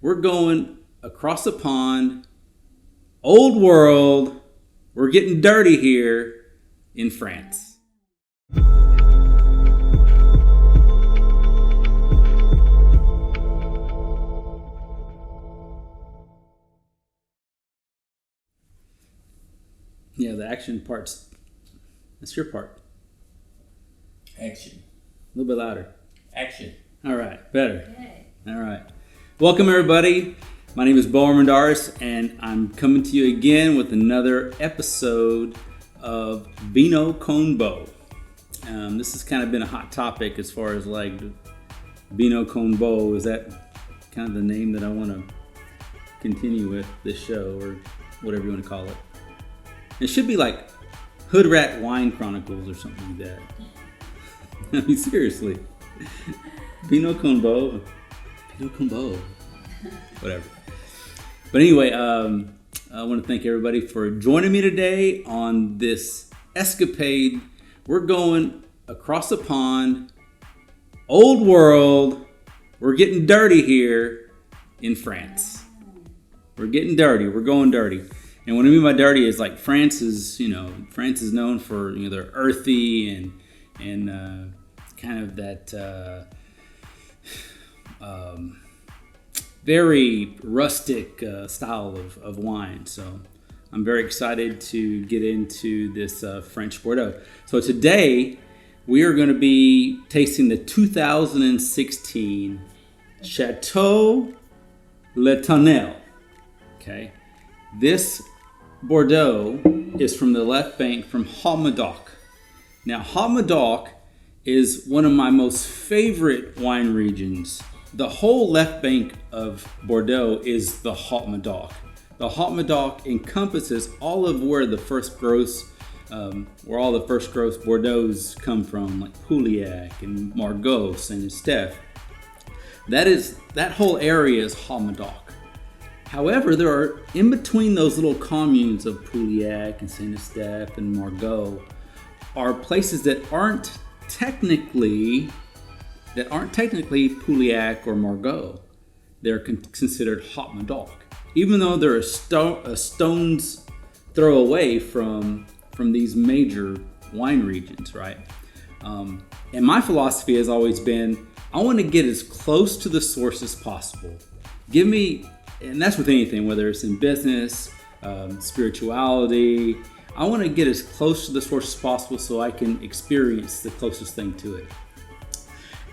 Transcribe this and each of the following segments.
we're going across the pond, old world. We're getting dirty here in France. Yeah, the action part's, that's your part. Action. A little bit louder. Action. All right, better. Okay. All right. Welcome, everybody. My name is Armendarez, and I'm coming to you again with another episode of Vino con Bo. This has kind of been a hot topic as far as like Vino con Bo. Is that kind of the name that I want to continue with this show, or whatever you want to call it? It should be like Hood Rat Wine Chronicles or something like that. I mean, seriously. Vino con Bo. Vino con Bo. Whatever. But anyway, I want to thank everybody for joining me today on this escapade. We're going across the pond, old world. We're getting dirty here in France. We're getting dirty. We're going dirty. And what I mean by dirty is like France is known for their earthy and kind of that very rustic style of wine. So I'm very excited to get into this French Bordeaux. So today we are going to be tasting the 2016 Chateau La Tonnelle. Okay, this Bordeaux is from the left bank from Haut Medoc. Now, Haut Medoc is one of my most favorite wine regions. The whole left bank of Bordeaux is the Haut Medoc. The Haut Medoc encompasses all of where all the first gross Bordeaux's come from, like Pauillac and Margaux, Saint-Estèphe. That whole area is Haut Medoc. However, there are in between those little communes of Pauillac and Saint-Estèphe and Margaux are places that aren't technically Pauillac or Margaux. They're considered Haut Medoc, even though they're a stone's throw away from these major wine regions, right? And my philosophy has always been, I want to get as close to the source as possible. And that's with anything, whether it's in business, spirituality. I want to get as close to the source as possible so I can experience the closest thing to it.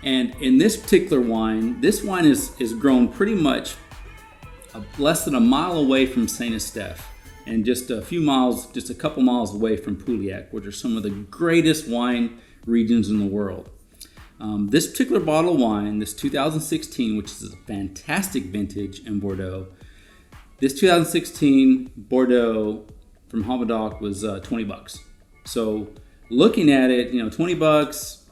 And in this particular wine, this wine is grown pretty much less than a mile away from Saint-Estèphe and just a couple miles away from Pauillac, which are some of the greatest wine regions in the world. This particular bottle of wine, this 2016, which is a fantastic vintage in Bordeaux, this 2016 Bordeaux from Haut Medoc was $20. So looking at it, $20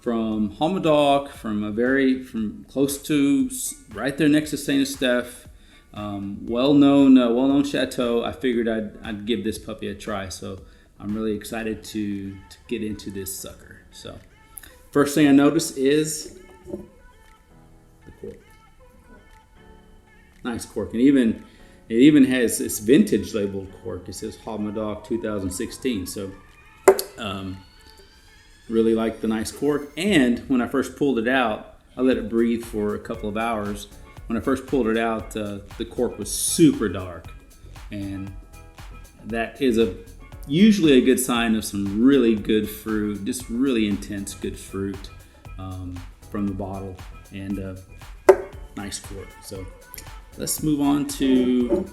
from Haut Medoc, from close to right there next to Saint-Estèphe, well-known chateau. I figured I'd give this puppy a try. So I'm really excited to get into this sucker. So first thing I notice is the cork. Nice cork, and it even has this vintage labeled cork. It says Haut Medoc 2016. So really like the nice cork. And when I first pulled it out, I let it breathe for a couple of hours. When I first pulled it out, the cork was super dark, and that is usually a good sign of some really good fruit, just really intense good fruit from the bottle, and nice cork. So let's move on to,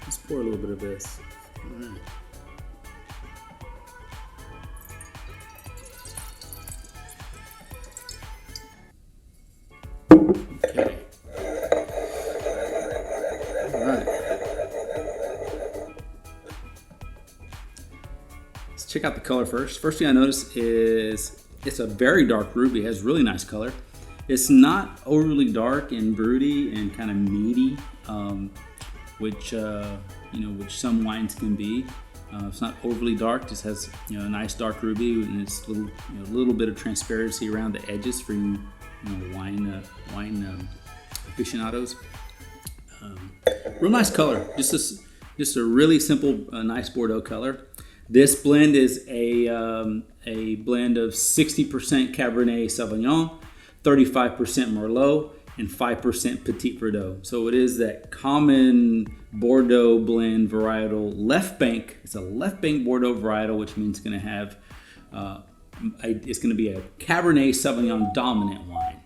let's pour a little bit of this. All right. Okay. All right. Let's check out the color first. First thing I notice is it's a very dark ruby. It has really nice color. It's not overly dark and broody and kind of meaty, which some wines can be. It's not overly dark. Just has a nice dark ruby, and it's a little bit of transparency around the edges for you wine aficionados. Real nice color. Just a really simple, nice Bordeaux color. This blend is a blend of 60% Cabernet Sauvignon, 35% Merlot, and 5% Petite Verdot. So it is that common Bordeaux blend varietal left bank. It's a left bank Bordeaux varietal, which means it's going to have it's going to be a Cabernet Sauvignon dominant wine.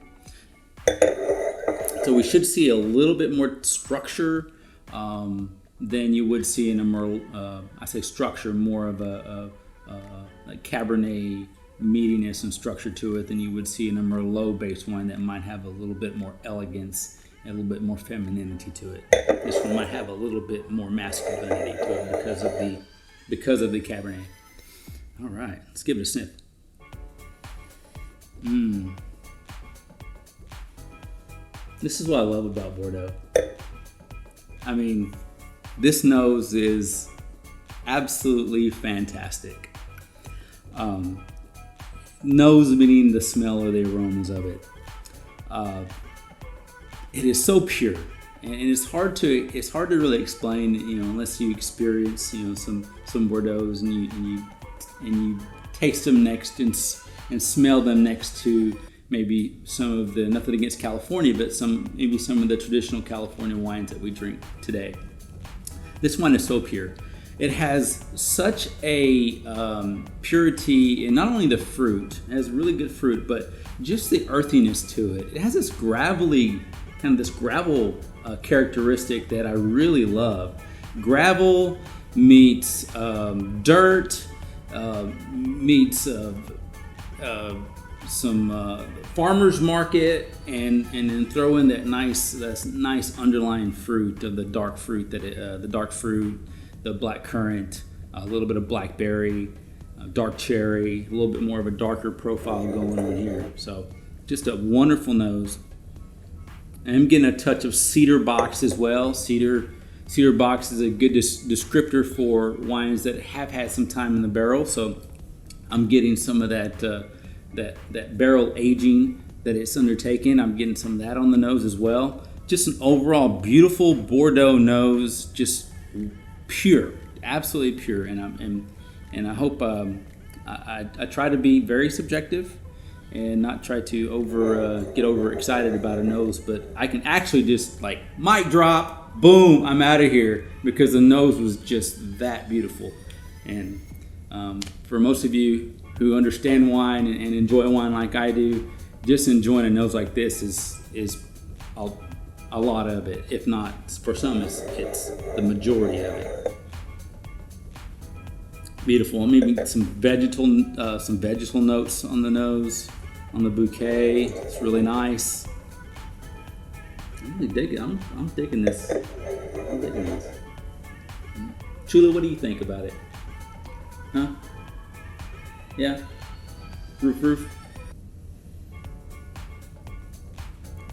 So we should see a little bit more structure than you would see in a Merlot. I say structure, more of a Cabernet meatiness and structure to it than you would see in a Merlot-based wine that might have a little bit more elegance and a little bit more femininity to it. This one might have a little bit more masculinity to it because of the Cabernet. All right, let's give it a sniff. This is what I love about Bordeaux. I mean, this nose is absolutely fantastic. Nose meaning the smell or the aromas of it. It is so pure, and it's hard to really explain, unless you experience, some Bordeaux's and you taste them next and smell them next to maybe some of the, nothing against California, but maybe some of the traditional California wines that we drink today. This wine is so pure. It has such a purity in not only the fruit, it has really good fruit, but just the earthiness to it. It has this gravel characteristic that I really love. Gravel meets dirt, meets some farmer's market, and then throw in that nice underlying fruit of the dark fruit, the black currant, a little bit of blackberry, dark cherry, a little bit more of a darker profile going on here. So just a wonderful nose. And I'm getting a touch of cedar box as well. Cedar box is a good descriptor for wines that have had some time in the barrel. So I'm getting some of that barrel aging that it's undertaken. I'm getting some of that on the nose as well. Just an overall beautiful Bordeaux nose, just pure, absolutely pure. And I hope I try to be very subjective and not try to get over excited about a nose, but I can actually just like mic drop, boom, I'm out of here, because the nose was just that beautiful. And for most of you who understand wine and enjoy wine like I do, just enjoying a nose like this is a lot of it. If not, for some, it's the majority of it. Beautiful. Maybe some vegetal notes on the nose, on the bouquet. It's really nice. I'm really digging. I'm digging this. Chula, what do you think about it? Huh? Yeah? Roof.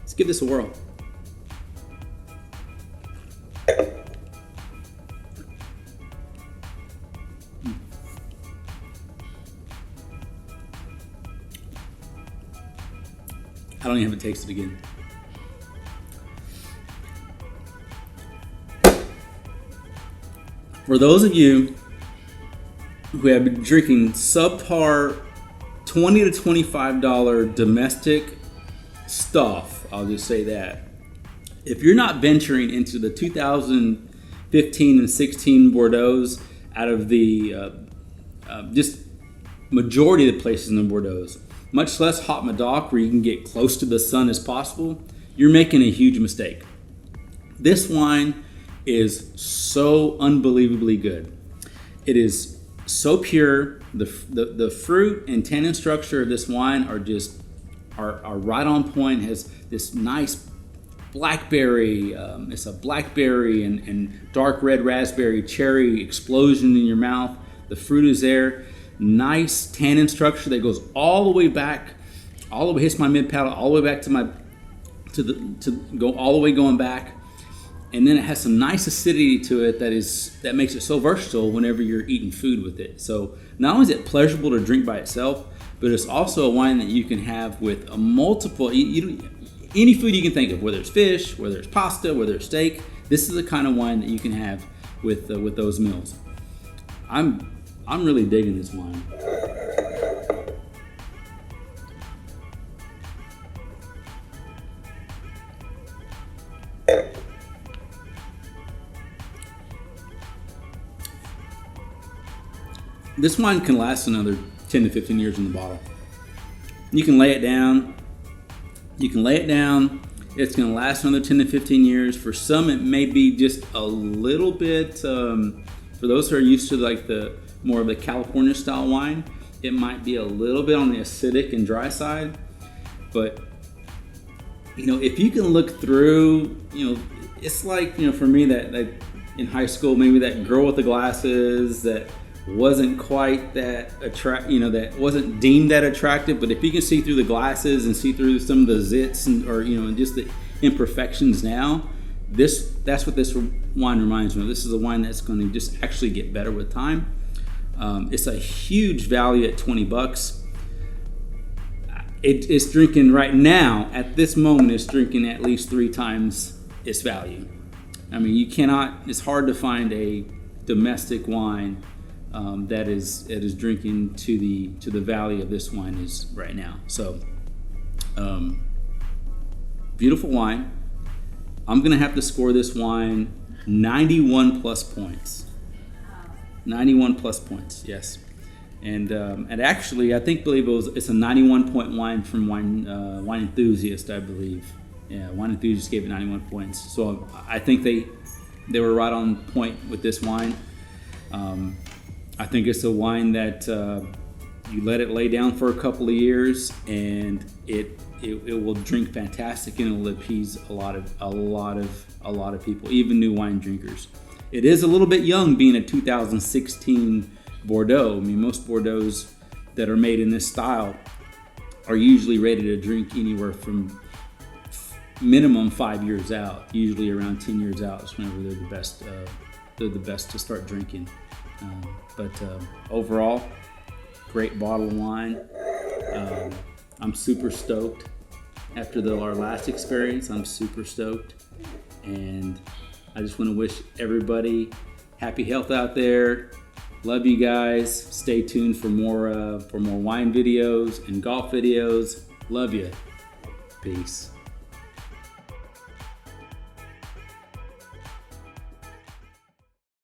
Let's give this a whirl. I don't even have to taste it again. For those of you who have been drinking subpar $20 to $25 domestic stuff, I'll just say that. If you're not venturing into the 2015 and 16 Bordeaux's out of the just majority of the places in the Bordeaux's, much less Haut Medoc, where you can get close to the sun as possible, you're making a huge mistake. This wine is so unbelievably good. It is so pure. The fruit and tannin structure of this wine are right on point. It has this nice blackberry. It's a blackberry and dark red raspberry cherry explosion in your mouth. The fruit is there. Nice tannin structure that goes all the way back, hits my mid palate, all the way back going back, and then it has some nice acidity to it that makes it so versatile whenever you're eating food with it. So not only is it pleasurable to drink by itself, but it's also a wine that you can have with a multiple, any food you can think of, whether it's fish, whether it's pasta, whether it's steak. This is the kind of wine that you can have with those meals. I'm really digging this wine. This wine can last another 10 to 15 years in the bottle. You can lay it down. It's going to last another 10 to 15 years. For some, it may be just a little bit. For those who are used to like the more of the California style wine, it might be a little bit on the acidic and dry side. But if you can look through, it's like for me that in high school, maybe that girl with the glasses that wasn't quite that that wasn't deemed that attractive, but if you can see through the glasses and see through some of the zits or just the imperfections now, that's what this wine reminds me of. This is a wine that's going to just actually get better with time. It's a huge value at $20. It's drinking right now at this moment. It's drinking at least 3 times its value. I mean, it's hard to find a domestic wine that is drinking to the value of this wine is right now. So beautiful wine. I'm gonna have to score this wine 91 plus points. 91 plus points, yes. And actually, believe it's a 91 point wine from Wine Enthusiast, I believe. Yeah, Wine Enthusiast gave it 91 points. So I think they were right on point with this wine. I think it's a wine that you let it lay down for a couple of years, and it will drink fantastic, and it will appease a lot of people, even new wine drinkers. It is a little bit young, being a 2016 Bordeaux. I mean, most Bordeaux's that are made in this style are usually rated to drink anywhere from minimum 5 years out. Usually around 10 years out is whenever they're the best. They're the best to start drinking. But overall, great bottle of wine. I'm super stoked. After our last experience, I'm super stoked. And I just want to wish everybody happy health out there. Love you guys. Stay tuned for more wine videos and golf videos. Love you. Peace.